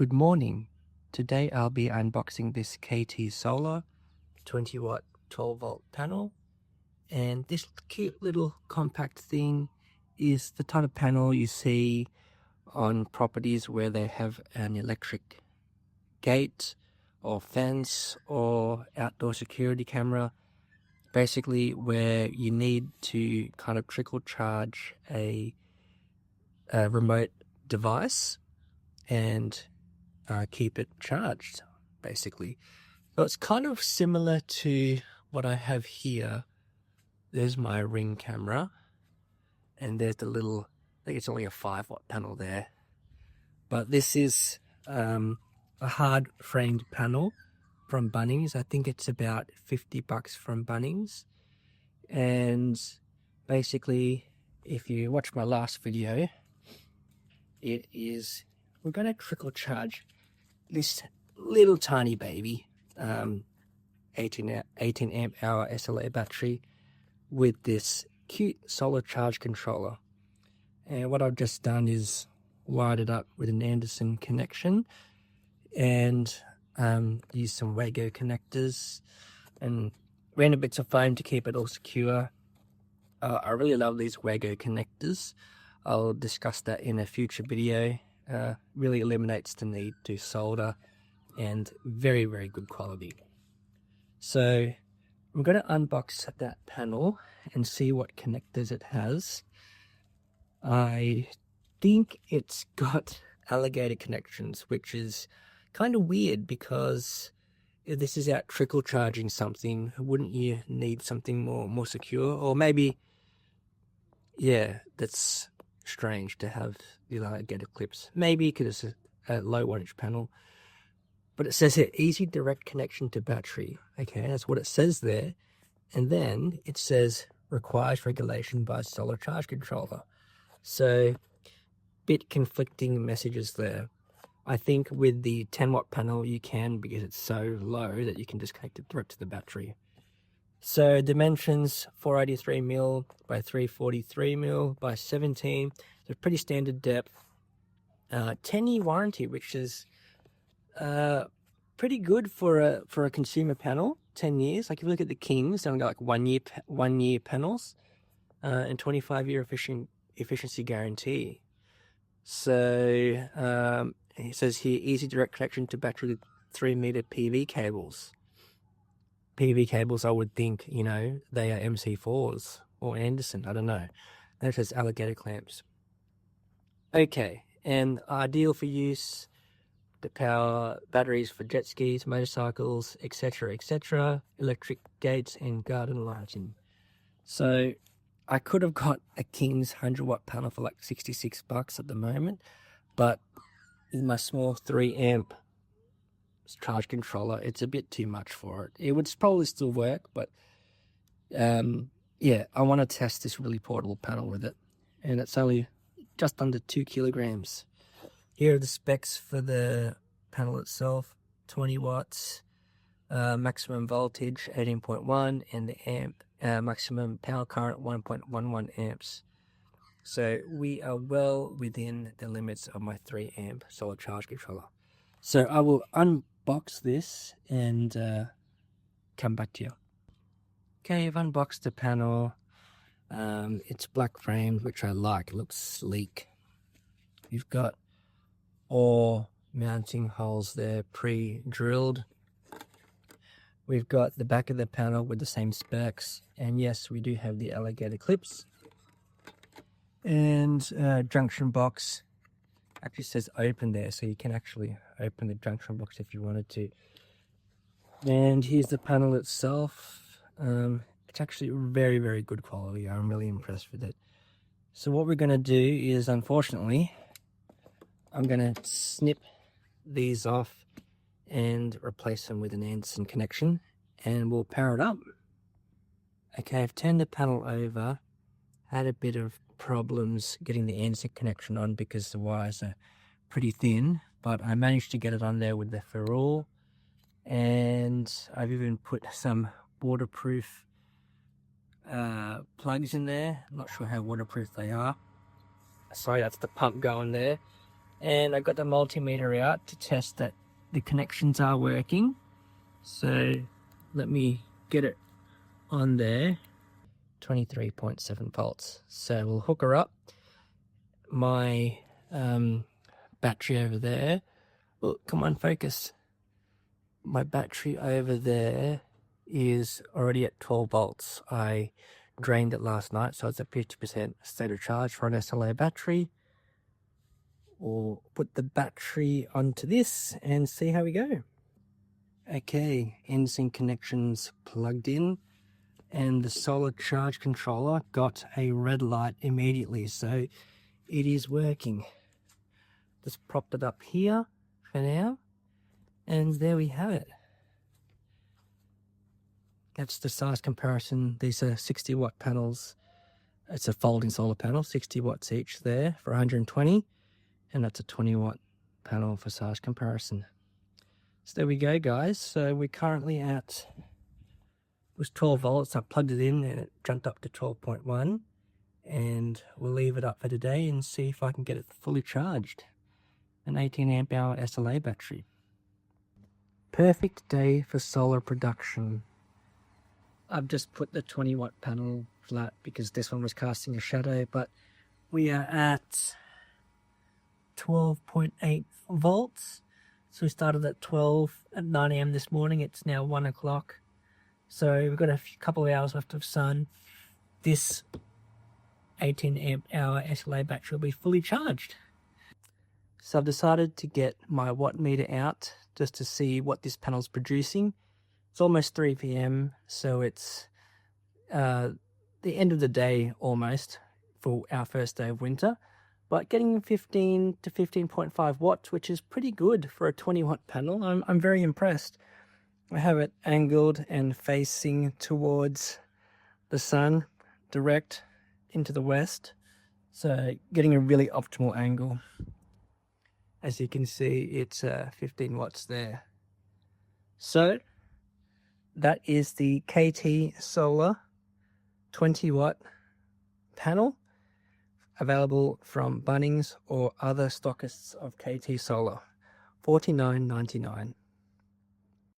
Good morning. Today I'll be unboxing this KT Solar 20 watt 12 volt panel, and this cute little compact thing is the type of panel you see on properties where they have an electric gate or fence or outdoor security camera, basically where you need to kind of trickle charge a remote device and keep it charged, basically. So it's kind of similar to what I have here. There's my Ring camera, and there's the little, I think it's only a 5 watt panel there. But this is a hard framed panel from Bunnings. I think it's about $50 from Bunnings. And basically, if you watch my last video, we're going to trickle charge this little tiny baby 18 amp hour SLA battery with this cute solar charge controller. And what I've just done is wired it up with an Anderson connection and use some Wago connectors and random bits of foam to keep it all secure. I really love these Wago connectors. I'll discuss that in a future video. Really eliminates the need to solder, and very, very good quality. So I'm going to unbox that panel and see what connectors it has. I think it's got alligator connections, which is kind of weird because if this is out trickle charging something, wouldn't you need something more secure? Or maybe, yeah, that's strange to have the alligator clips. Maybe because it's a low wattage panel. But it says here, easy direct connection to battery. Okay, that's what it says there. And then it says requires regulation by solar charge controller. So, bit conflicting messages there. I think with the 10 watt panel you can, because it's so low that you can just connect it direct to the battery. So dimensions 483mm by 343mm by 17. So pretty standard depth. 10-year warranty, which is pretty good for a consumer panel. 10 years. Like if you look at the Kings, they only got like 1 year panels, and 25-year efficiency guarantee. So it says here easy direct connection to battery with 3-meter PV cables. PV cables, I would think, you know, they are MC4s or Anderson, I don't know. That says alligator clamps. Okay, and ideal for use to power batteries for jet skis, motorcycles, etc., etc., electric gates and garden lighting. So I could have got a King's 100 watt panel for like $66 at the moment, but with my small 3 amp charge controller, it's a bit too much for it. It would probably still work, but yeah, I want to test this really portable panel with it, and it's only just under 2 kilograms. Here are the specs for the panel itself: 20 watts, maximum voltage 18.1, and the amp maximum power current 1.11 amps. So we are well within the limits of my 3 amp solar charge controller. So I will unbox this and come back to you. Okay, I've unboxed the panel. It's black framed, which I like. It looks sleek. You've got all mounting holes there pre-drilled. We've got the back of the panel with the same specs, and yes, we do have the alligator clips. And junction box actually says open there, so you can actually open the junction box if you wanted to. And here's the panel itself. It's actually very, very good quality. I'm really impressed with it. So what we're going to do is, unfortunately, I'm going to snip these off and replace them with an Anderson connection, and we'll power it up. Okay, I've turned the panel over. Had a bit of problems getting the Anderson connection on because the wires are pretty thin, but I managed to get it on there with the ferrule, and I've even put some waterproof plugs in there. I'm not sure how waterproof they are. Sorry, that's the pump going there. and I got the multimeter out to test that the connections are working. So let me get it on there. 23.7 volts. So we'll hook her up. My battery over there. Oh, come on, focus. My battery over there is already at 12 volts. I drained it last night, so it's at 50% state of charge for an SLA battery. We'll put the battery onto this and see how we go. Okay, NSYNC connections plugged in, and the solar charge controller got a red light immediately, so it is working. Just propped it up here for now, and there we have it. That's the size comparison. These are 60 watt panels. It's a folding solar panel, 60 watts each there for 120, and that's a 20 watt panel for size comparison. So there we go, guys. So we're currently at, it was 12 volts. I plugged it in and it jumped up to 12.1, and we'll leave it up for today and see if I can get it fully charged. An 18 amp hour SLA battery. Perfect day for solar production. I've just put the 20 watt panel flat because this one was casting a shadow, but we are at 12.8 volts. So we started at 12 at 9 AM this morning. It's now 1 o'clock. So we've got a couple of hours left of sun. This 18 amp hour SLA battery will be fully charged. So I've decided to get my watt meter out just to see what this panel's producing. It's almost 3 PM, so it's the end of the day almost for our first day of winter. But getting 15 to 15.5 watts, which is pretty good for a 20 watt panel. I'm very impressed. I have it angled and facing towards the sun, direct into the west. So getting a really optimal angle. As you can see, it's 15 watts there. So that is the KT Solar 20 watt panel, available from Bunnings or other stockists of KT Solar. $49.99.